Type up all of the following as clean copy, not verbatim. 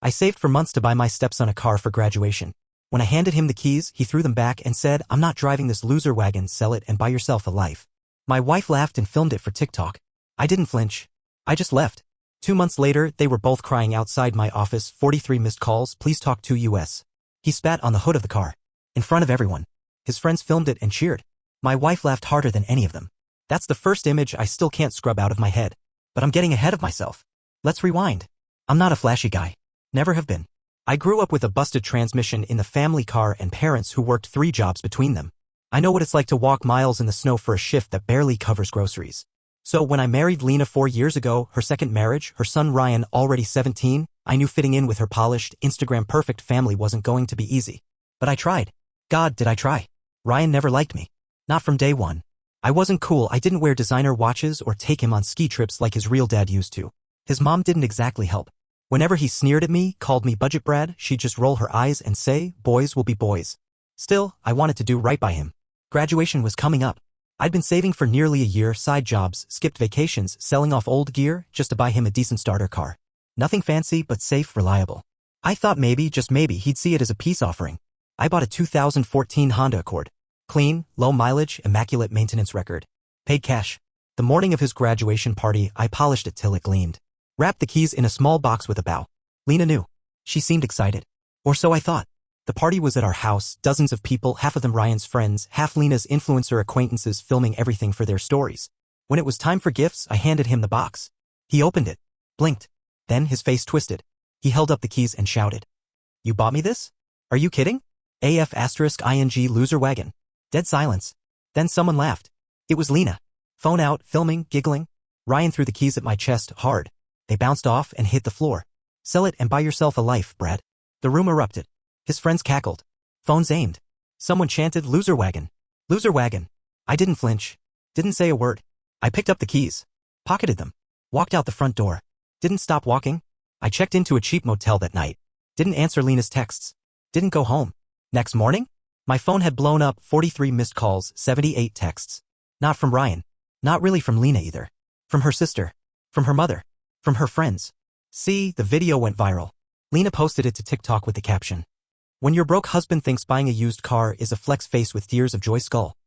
I saved for months to buy my stepson a car for graduation. When I handed him the keys, he threw them back and said, "I'm not driving this loser wagon, sell it and buy yourself a life." My wife laughed and filmed it for TikTok. I didn't flinch. I just left. 2 months later, they were both crying outside my office, 43 missed calls, please talk to US. He spat on the hood of the car. In front of everyone. His friends filmed it and cheered. My wife laughed harder than any of them. That's the first image I still can't scrub out of my head. But I'm getting ahead of myself. Let's rewind. I'm not a flashy guy. Never have been. I grew up with a busted transmission in the family car and parents who worked 3 jobs between them. I know what it's like to walk miles in the snow for a shift that barely covers groceries. So when I married Lena 4 years ago, her second marriage, her son Ryan already 17, I knew fitting in with her polished, Instagram-perfect family wasn't going to be easy. But I tried. God, did I try. Ryan never liked me. Not from day one. I wasn't cool, I didn't wear designer watches or take him on ski trips like his real dad used to. His mom didn't exactly help. Whenever he sneered at me, called me budget Brad, she'd just roll her eyes and say, boys will be boys. Still, I wanted to do right by him. Graduation was coming up. I'd been saving for nearly a year, side jobs, skipped vacations, selling off old gear, just to buy him a decent starter car. Nothing fancy, but safe, reliable. I thought maybe, just maybe, he'd see it as a peace offering. I bought a 2014 Honda Accord. Clean, low mileage, immaculate maintenance record. Paid cash. The morning of his graduation party, I polished it till it gleamed. Wrapped the keys in a small box with a bow. Lena knew. She seemed excited. Or so I thought. The party was at our house, dozens of people, half of them Ryan's friends, half Lena's influencer acquaintances filming everything for their stories. When it was time for gifts, I handed him the box. He opened it. Blinked. Then his face twisted. He held up the keys and shouted. "You bought me this? Are you kidding? AF*ING loser wagon." Dead silence. Then someone laughed. It was Lena. Phone out, filming, giggling. Ryan threw the keys at my chest, hard. They bounced off and hit the floor. "Sell it and buy yourself a life, Brad." The room erupted. His friends cackled. Phones aimed. Someone chanted, "Loser wagon. Loser wagon." I didn't flinch. Didn't say a word. I picked up the keys. Pocketed them. Walked out the front door. Didn't stop walking. I checked into a cheap motel that night. Didn't answer Lena's texts. Didn't go home. Next morning? My phone had blown up, 43 missed calls, 78 texts. Not from Ryan. Not really from Lena either. From her sister. From her mother. From her friends. See, the video went viral. Lena posted it to TikTok with the caption, "When your broke husband thinks buying a used car is a flex face with tears of joy skull."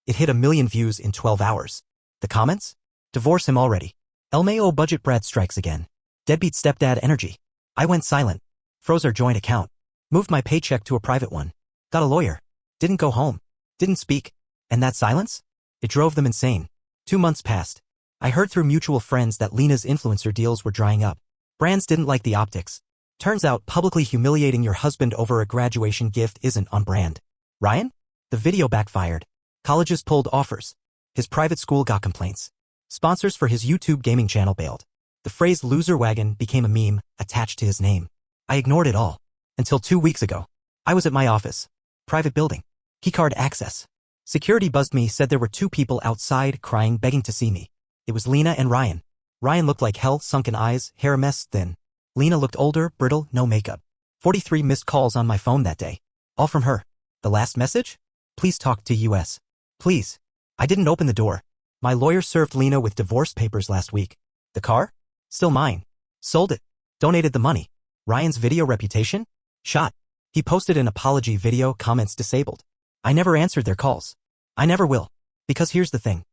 It hit 1 million views in 12 hours. The comments? Divorce him already. LMAO budget Brad strikes again. Deadbeat stepdad energy. I went silent. Froze our joint account. Moved my paycheck to a private one. Got a lawyer. Didn't go home. Didn't speak. And that silence? It drove them insane. 2 months passed. I heard through mutual friends that Lena's influencer deals were drying up. Brands didn't like the optics. Turns out publicly humiliating your husband over a graduation gift isn't on brand. Ryan? The video backfired. Colleges pulled offers. His private school got complaints. Sponsors for his YouTube gaming channel bailed. The phrase loser wagon became a meme attached to his name. I ignored it all. Until 2 weeks ago. I was at my office. Private building. Keycard access. Security buzzed me, said there were 2 people outside crying, begging to see me. It was Lena and Ryan. Ryan looked like hell, sunken eyes, hair a mess, thin. Lena looked older, brittle, no makeup. 43 missed calls on my phone that day. All from her. The last message? "Please talk to US. Please." I didn't open the door. My lawyer served Lena with divorce papers last week. The car? Still mine. Sold it. Donated the money. Ryan's video reputation? Shot. He posted an apology video, comments disabled. I never answered their calls. I never will. Because here's the thing.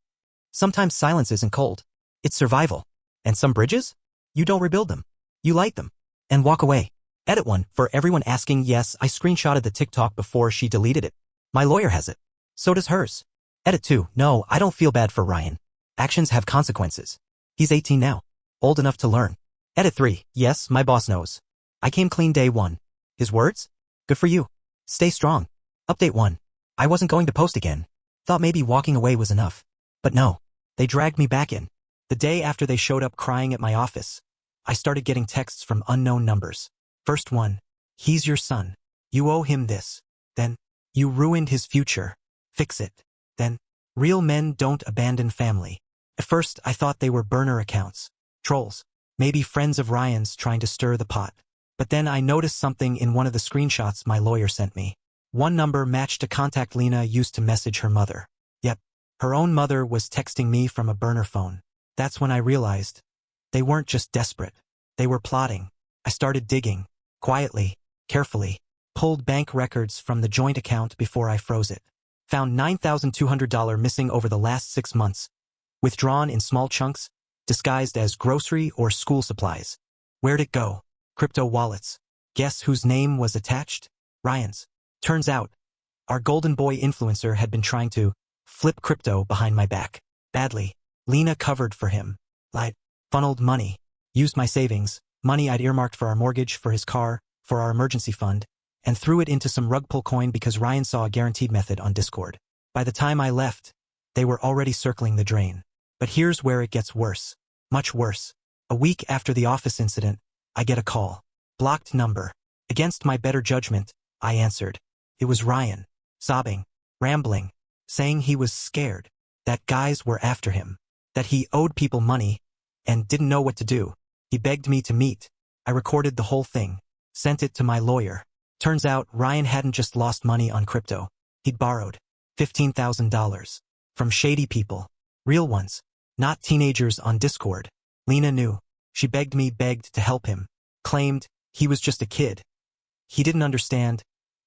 Sometimes silence isn't cold. It's survival. And some bridges? You don't rebuild them. You light them. And walk away. Edit 1. For everyone asking, yes, I screenshotted the TikTok before she deleted it. My lawyer has it. So does hers. Edit 2. No, I don't feel bad for Ryan. Actions have consequences. He's 18 now. Old enough to learn. Edit 3. Yes, my boss knows. I came clean day 1. His words? Good for you. Stay strong. Update 1. I wasn't going to post again. Thought maybe walking away was enough. But no. They dragged me back in. The day after they showed up crying at my office, I started getting texts from unknown numbers. First one, "He's your son. You owe him this." Then, "You ruined his future. Fix it." Then, "Real men don't abandon family." At first, I thought they were burner accounts. Trolls. Maybe friends of Ryan's trying to stir the pot. But then I noticed something in one of the screenshots my lawyer sent me. One number matched a contact Lena used to message her mother. Yep, her own mother was texting me from a burner phone. That's when I realized they weren't just desperate. They were plotting. I started digging. Quietly, carefully, pulled bank records from the joint account before I froze it. Found $9,200 missing over the last 6 months, withdrawn in small chunks, disguised as grocery or school supplies. Where'd it go? Crypto wallets. Guess whose name was attached? Ryan's. Turns out, our golden boy influencer had been trying to flip crypto behind my back. Badly. Lena covered for him. Lied. Funneled money. Used my savings, money I'd earmarked for our mortgage, for his car, for our emergency fund, and threw it into some rug pull coin because Ryan saw a guaranteed method on Discord. By the time I left, they were already circling the drain. But here's where it gets worse. Much worse. A week after the office incident, I get a call. Blocked number. Against my better judgment, I answered. It was Ryan. Sobbing. Rambling. Saying he was scared. That guys were after him. That he owed people money and didn't know what to do. He begged me to meet. I recorded the whole thing. Sent it to my lawyer. Turns out Ryan hadn't just lost money on crypto. He'd borrowed $15,000 from shady people. Real ones. Not teenagers on Discord. Lena knew. She begged to help him. Claimed he was just a kid. He didn't understand.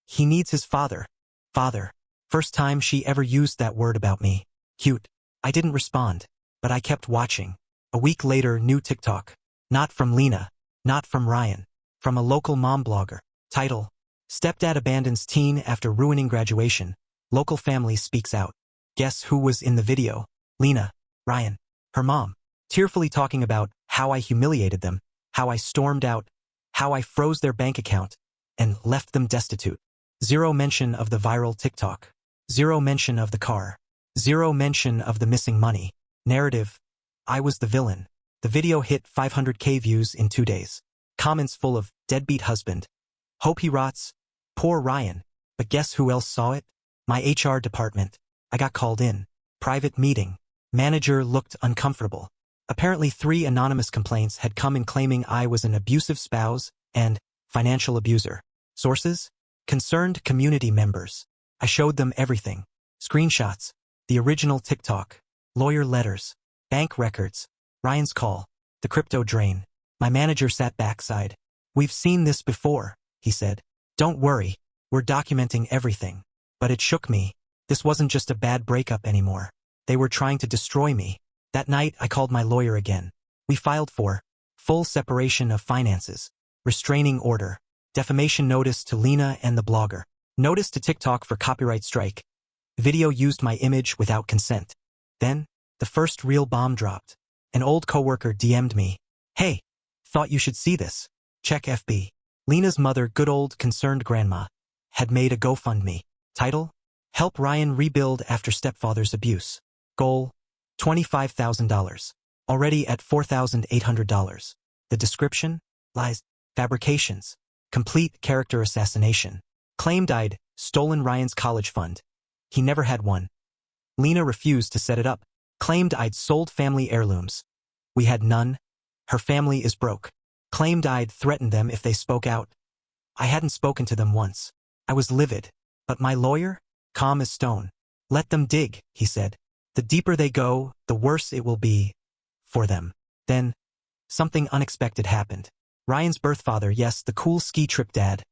He needs his father. Father. First time she ever used that word about me. Cute. I didn't respond, but I kept watching. A week later, new TikTok. Not from Lena. Not from Ryan. From a local mom blogger. Title: Stepdad abandons teen after ruining graduation. Local family speaks out. Guess who was in the video? Lena. Ryan. Her mom. Tearfully talking about how I humiliated them, how I stormed out, how I froze their bank account, and left them destitute. Zero mention of the viral TikTok. Zero mention of the car. Zero mention of the missing money. Narrative: I was the villain. The video hit 500K views in 2 days. Comments full of deadbeat husband. Hope he rots. Poor Ryan. But guess who else saw it? My HR department. I got called in. Private meeting. Manager looked uncomfortable. Apparently 3 anonymous complaints had come in claiming I was an abusive spouse and financial abuser. Sources? Concerned community members. I showed them everything. Screenshots. The original TikTok. Lawyer letters. Bank records. Ryan's call. The crypto drain. My manager sat backside. We've seen this before, he said. Don't worry. We're documenting everything. But it shook me. This wasn't just a bad breakup anymore. They were trying to destroy me. That night, I called my lawyer again. We filed for full separation of finances, restraining order, defamation notice to Lena and the blogger, notice to TikTok for copyright strike. The video used my image without consent. Then, the first real bomb dropped. An old coworker DM'd me. Hey, thought you should see this. Check FB. Lena's mother, good old concerned grandma, had made a GoFundMe. Title: Help Ryan rebuild after stepfather's abuse. Goal: $25,000. Already at $4,800. The description: lies, fabrications, complete character assassination. Claimed I'd stolen Ryan's college fund. He never had one. Lena refused to set it up. Claimed I'd sold family heirlooms. We had none. Her family is broke. Claimed I'd threatened them if they spoke out. I hadn't spoken to them once. I was livid. But my lawyer? Calm as stone. Let them dig, he said. The deeper they go, the worse it will be for them. Then, something unexpected happened. Ryan's birth father, yes, the cool ski trip dad,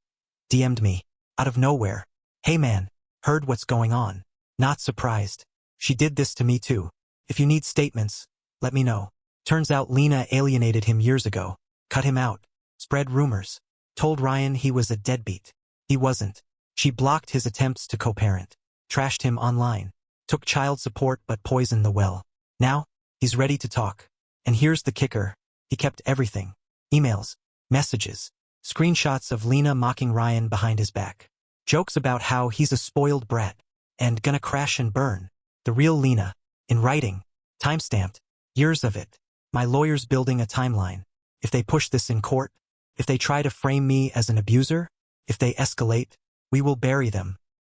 DM'd me. Out of nowhere. Hey man, heard what's going on. Not surprised. She did this to me too. If you need statements, let me know. Turns out Lena alienated him years ago. Cut him out. Spread rumors. Told Ryan he was a deadbeat. He wasn't. She blocked his attempts to co-parent. Trashed him online. Took child support but poisoned the well. Now, he's ready to talk. And here's the kicker. He kept everything. Emails. Messages. Screenshots of Lena mocking Ryan behind his back. Jokes about how he's a spoiled brat. And gonna crash and burn. The real Lena. In writing. Timestamped. Years of it. My lawyer's building a timeline. If they push this in court, if they try to frame me as an abuser, if they escalate, we will bury them.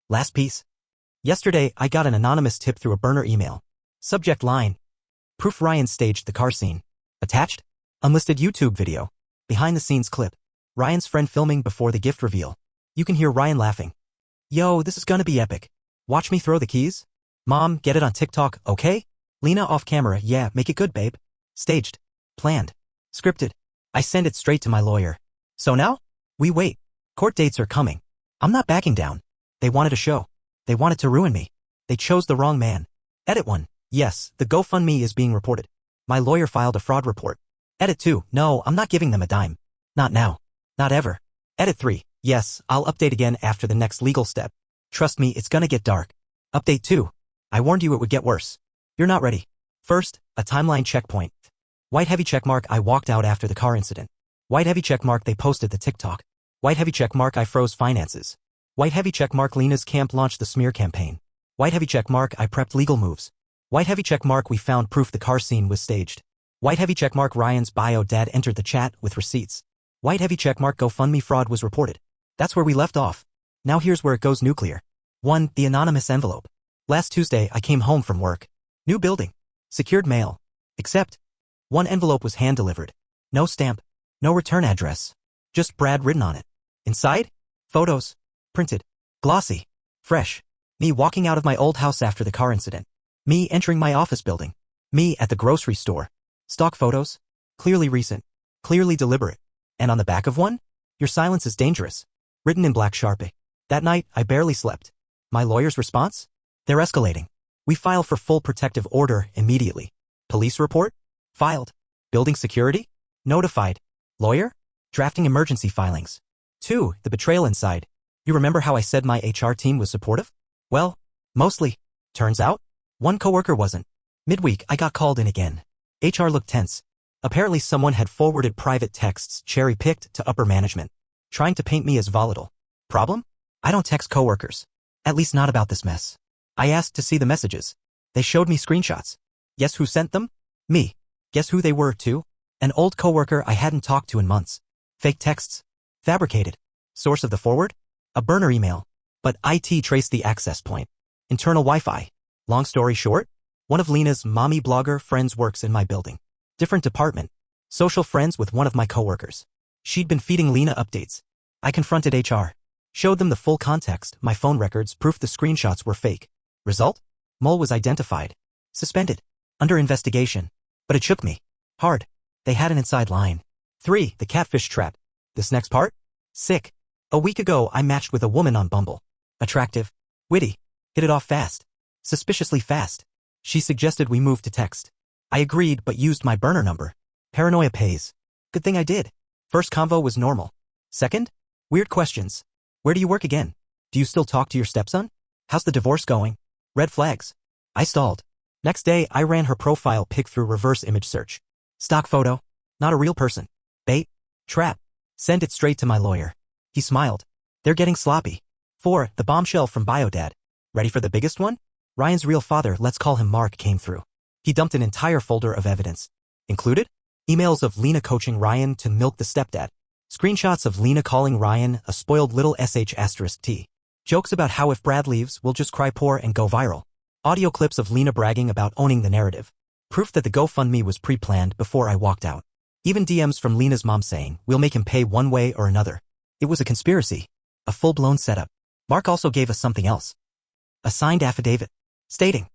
Last piece. Yesterday, I got an anonymous tip through a burner email. Subject line: Proof Ryan staged the car scene. Attached: unlisted YouTube video. Behind the scenes clip. Ryan's friend filming before the gift reveal. You can hear Ryan laughing. Yo, this is gonna be epic. Watch me throw the keys. Mom, get it on TikTok, okay? Lena off camera, yeah, make it good, babe. Staged. Planned. Scripted. I send it straight to my lawyer. So now? We wait. Court dates are coming. I'm not backing down. They wanted a show. They wanted to ruin me. They chose the wrong man. Edit 1. Yes, the GoFundMe is being reported. My lawyer filed a fraud report. Edit 2. No, I'm not giving them a dime. Not now. Not ever. Edit 3. Yes, I'll update again after the next legal step. Trust me, it's gonna get dark. Update 2. I warned you it would get worse. You're not ready. First, a timeline checkpoint. White heavy checkmark I walked out after the car incident. White heavy checkmark they posted the TikTok. White heavy checkmark I froze finances. White heavy checkmark Lena's camp launched the smear campaign. White heavy checkmark I prepped legal moves. White heavy checkmark we found proof the car scene was staged. White heavy checkmark Ryan's bio dad entered the chat with receipts. White heavy checkmark GoFundMe fraud was reported. That's where we left off. Now here's where it goes nuclear. 1. The anonymous envelope. Last Tuesday I came home from work. New building. Secured mail. Except, one envelope was hand-delivered. No stamp. No return address. Just Brad written on it. Inside? Photos. Printed. Glossy. Fresh. Me walking out of my old house after the car incident. Me entering my office building. Me at the grocery store. Stock photos. Clearly recent. Clearly deliberate. And on the back of one? Your silence is dangerous. Written in black Sharpie. That night, I barely slept. My lawyer's response? They're escalating. We file for full protective order immediately. Police report? Filed. Building security? Notified. Lawyer? Drafting emergency filings. 2. The betrayal inside. You remember how I said my HR team was supportive? Well, mostly. Turns out, one coworker wasn't. Midweek, I got called in again. HR looked tense. Apparently someone had forwarded private texts cherry-picked to upper management, trying to paint me as volatile. Problem? I don't text coworkers. At least not about this mess. I asked to see the messages. They showed me screenshots. Guess who sent them? Me. Guess who they were, too? An old coworker I hadn't talked to in months. Fake texts. Fabricated. Source of the forward? A burner email. But IT traced the access point. Internal Wi-Fi. Long story short? One of Lena's mommy blogger friends works in my building. Different department. Social friends with one of my coworkers. She'd been feeding Lena updates. I confronted HR. Showed them the full context, my phone records, proof the screenshots were fake. Result? Mole was identified. Suspended. Under investigation. But it shook me. Hard. They had an inside line. 3. The catfish trap. This next part? Sick. A week ago I matched with a woman on Bumble. Attractive. Witty. Hit it off fast. Suspiciously fast. She suggested we move to text. I agreed but used my burner number. Paranoia pays. Good thing I did. First convo was normal. Second? Weird questions. Where do you work again? Do you still talk to your stepson? How's the divorce going? Red flags. I stalled. Next day I ran her profile pic through reverse image search. Stock photo. Not a real person. Bait. Trap. Send it straight to my lawyer. He smiled. They're getting sloppy. 4. The bombshell from Biodad. Ready for the biggest one? Ryan's real father, let's call him Mark, came through. He dumped an entire folder of evidence. Included? Emails of Lena coaching Ryan to milk the stepdad. Screenshots of Lena calling Ryan a spoiled little sh*t. Jokes about how if Brad leaves, we'll just cry poor and go viral. Audio clips of Lena bragging about owning the narrative. Proof that the GoFundMe was pre-planned before I walked out. Even DMs from Lena's mom saying, we'll make him pay one way or another. It was a conspiracy. A full-blown setup. Mark also gave us something else. A signed affidavit. Stating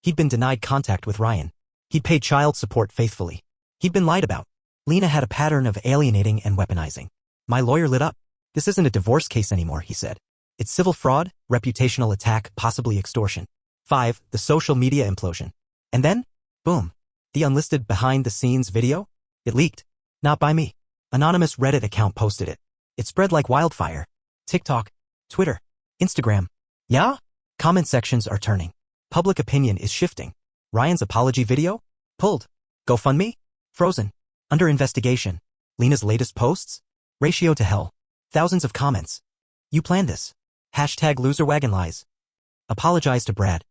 he'd been denied contact with Ryan. He'd paid child support faithfully. He'd been lied about. Lena had a pattern of alienating and weaponizing. My lawyer lit up. This isn't a divorce case anymore, he said. It's civil fraud, reputational attack, possibly extortion. 5. The social media implosion. And then, boom. The unlisted behind-the-scenes video? It leaked. Not by me. Anonymous Reddit account posted it. It spread like wildfire. TikTok, Twitter, Instagram. Yeah? Comment sections are turning. Public opinion is shifting. Ryan's apology video? Pulled. GoFundMe? Frozen. Under investigation. Lena's latest posts? Ratio to hell. Thousands of comments. You planned this. Hashtag loserwagonlies. Apologize to Brad.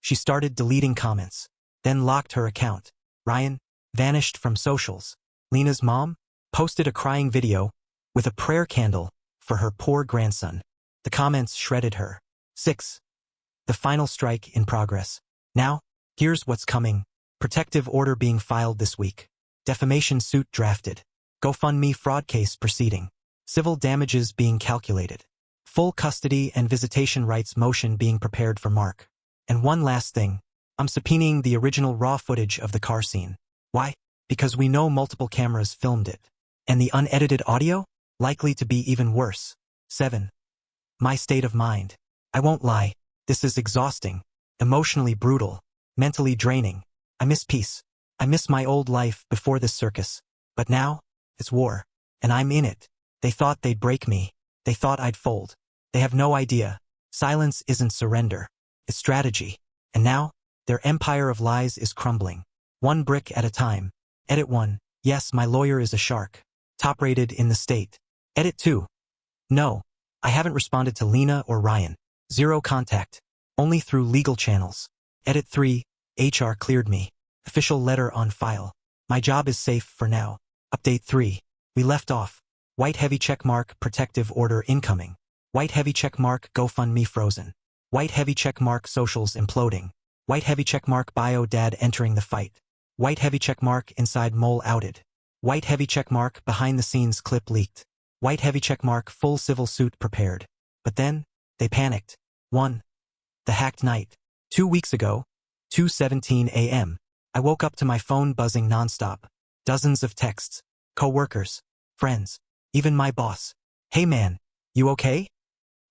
She started deleting comments. Then locked her account. Ryan vanished from socials. Lena's mom posted a crying video with a prayer candle for her poor grandson. The comments shredded her. 6. The final strike in progress. Now, here's what's coming. Protective order being filed this week. Defamation suit drafted. GoFundMe fraud case proceeding. Civil damages being calculated. Full custody and visitation rights motion being prepared for Mark. And one last thing. I'm subpoenaing the original raw footage of the car scene. Why? Because we know multiple cameras filmed it. And the unedited audio? Likely to be even worse. 7. My state of mind. I won't lie. This is exhausting. Emotionally brutal. Mentally draining. I miss peace. I miss my old life before this circus. But now, it's war. And I'm in it. They thought they'd break me. They thought I'd fold. They have no idea. Silence isn't surrender. It's strategy. And now, their empire of lies is crumbling. One brick at a time. Edit 1. Yes, my lawyer is a shark. Top rated in the state. Edit 2. No. I haven't responded to Lena or Ryan. Zero contact. Only through legal channels. Edit 3. HR cleared me. Official letter on file. My job is safe for now. Update 3. We left off. White heavy checkmark protective order incoming. White heavy checkmark GoFundMe frozen. White heavy checkmark socials imploding. White heavy checkmark bio dad entering the fight. White heavy checkmark inside mole outed. White heavy checkmark behind the scenes clip leaked. White heavy checkmark full civil suit prepared. But then, they panicked. 1. The hacked night. 2 weeks ago, 2:17 a.m. I woke up to my phone buzzing nonstop. Dozens of texts. Co-workers. Friends. Even my boss. Hey man, you okay?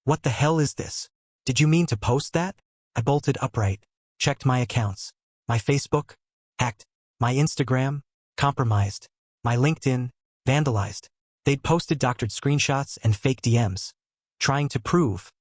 What the hell is this? Did you mean to post that? I bolted upright. Checked my accounts. My Facebook? Hacked. My Instagram? Compromised. My LinkedIn? Vandalized. They'd posted doctored screenshots and fake DMs. Trying to prove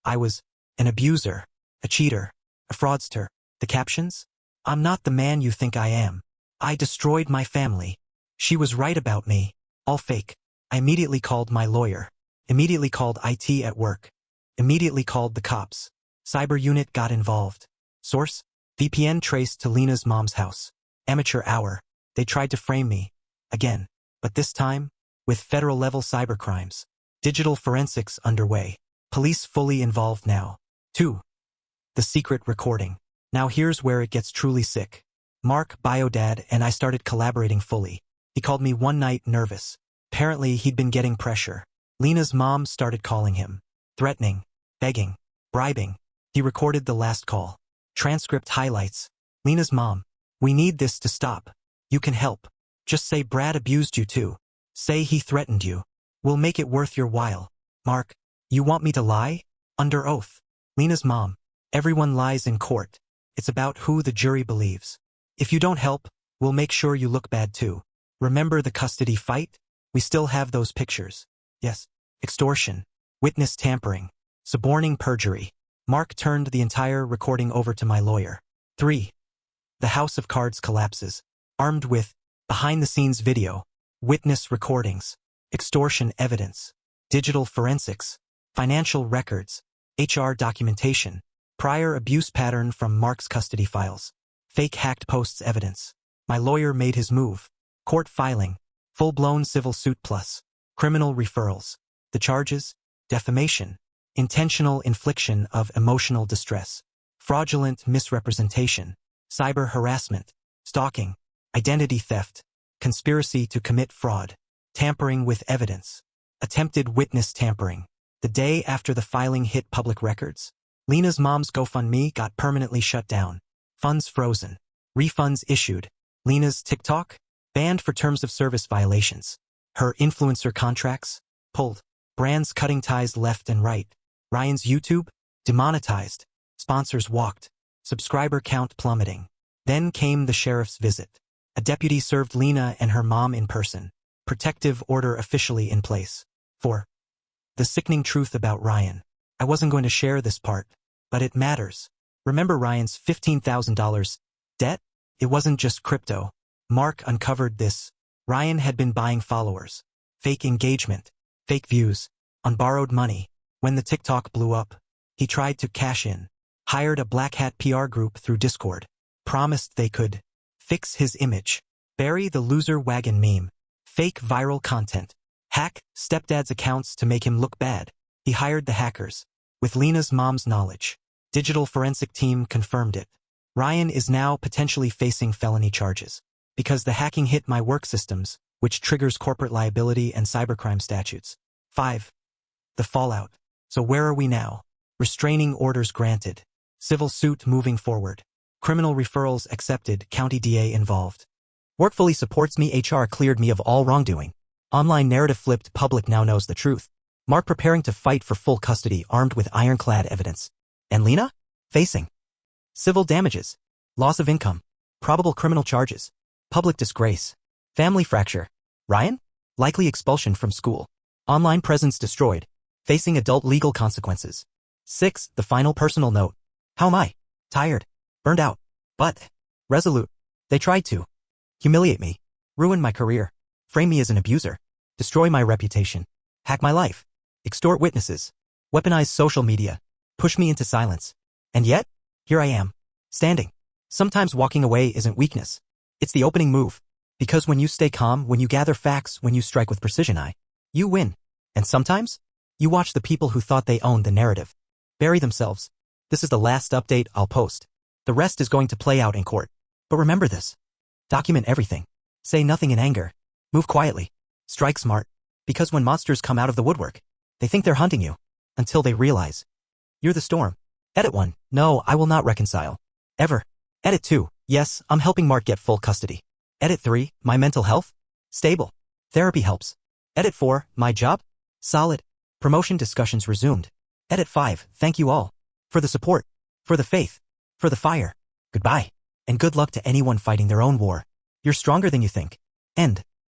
I was an abuser, a cheater, a fraudster. The captions? I'm not the man you think I am. I destroyed my family. She was right about me. All fake. I immediately called my lawyer. Immediately called IT at work. Immediately called the cops. Cyber unit got involved. Source? VPN traced to Lena's mom's house. Amateur hour. They tried to frame me. Again. But this time, with federal-level cybercrimes. Digital forensics underway. Police fully involved now. 2. The secret recording. Now here's where it gets truly sick. Mark, Biodad, and I started collaborating fully. He called me one night nervous. Apparently he'd been getting pressure. Lena's mom started calling him. Threatening. Begging. Bribing. He recorded the last call. Transcript highlights. Lena's mom. We need this to stop. You can help. Just say Brad abused you too. Say he threatened you. We'll make it worth your while. Mark. You want me to lie? Under oath. Lena's mom. Everyone lies in court. It's about who the jury believes. If you don't help, we'll make sure you look bad too. Remember the custody fight? We still have those pictures. Yes. Extortion. Witness tampering. Suborning perjury. Mark turned the entire recording over to my lawyer. 3. The house of cards collapses. Armed with behind-the-scenes video. Witness recordings. Extortion evidence. Digital forensics. Financial records. HR documentation. Prior abuse pattern from Mark's custody files. Fake hacked posts evidence. My lawyer made his move. Court filing. Full-blown civil suit plus. Criminal referrals. The charges? Defamation. Intentional infliction of emotional distress. Fraudulent misrepresentation. Cyber harassment. Stalking. Identity theft. Conspiracy to commit fraud. Tampering with evidence. Attempted witness tampering. The day after the filing hit public records, Lena's mom's GoFundMe got permanently shut down. Funds frozen. Refunds issued. Lena's TikTok? Banned for terms of service violations. Her influencer contracts? Pulled. Brands cutting ties left and right. Ryan's YouTube? Demonetized. Sponsors walked. Subscriber count plummeting. Then came the sheriff's visit. A deputy served Lena and her mom in person. Protective order officially in place. 4. The sickening truth about Ryan. I wasn't going to share this part, but it matters. Remember Ryan's $15,000 debt? It wasn't just crypto. Mark uncovered this. Ryan had been buying followers. Fake engagement. Fake views. On borrowed money. When the TikTok blew up, he tried to cash in. Hired a black hat PR group through Discord. Promised they could fix his image. Bury the loser wagon meme. Fake viral content. Hack stepdad's accounts to make him look bad. He hired the hackers. With Lena's mom's knowledge. Digital forensic team confirmed it. Ryan is now potentially facing felony charges. Because the hacking hit my work systems, which triggers corporate liability and cybercrime statutes. 5. The fallout. So where are we now? Restraining orders granted. Civil suit moving forward. Criminal referrals accepted, county DA involved. Work fully supports me. HR cleared me of all wrongdoing. Online narrative flipped, public now knows the truth. Mark preparing to fight for full custody armed with ironclad evidence. And Lena? Facing civil damages, loss of income, probable criminal charges, public disgrace, family fracture. Ryan? Likely expulsion from school. Online presence destroyed, facing adult legal consequences. 6. The final personal note. How am I? Tired. Burned out. But resolute. They tried to humiliate me, ruin my career, frame me as an abuser, destroy my reputation, hack my life, extort witnesses, weaponize social media, push me into silence. And yet, here I am, standing. Sometimes walking away isn't weakness. It's the opening move. Because when you stay calm, when you gather facts, when you strike with precision, you win. And sometimes, you watch the people who thought they owned the narrative bury themselves. This is the last update I'll post. The rest is going to play out in court. But remember this. Document everything. Say nothing in anger. Move quietly. Strike smart. Because when monsters come out of the woodwork, they think they're hunting you. Until they realize you're the storm. Edit 1. No, I will not reconcile. Ever. Edit 2. Yes, I'm helping Mark get full custody. Edit 3. My mental health? Stable. Therapy helps. Edit 4. My job? Solid. Promotion discussions resumed. Edit 5. Thank you all. For the support. For the faith. For the fire. Goodbye. And good luck to anyone fighting their own war. You're stronger than you think. End.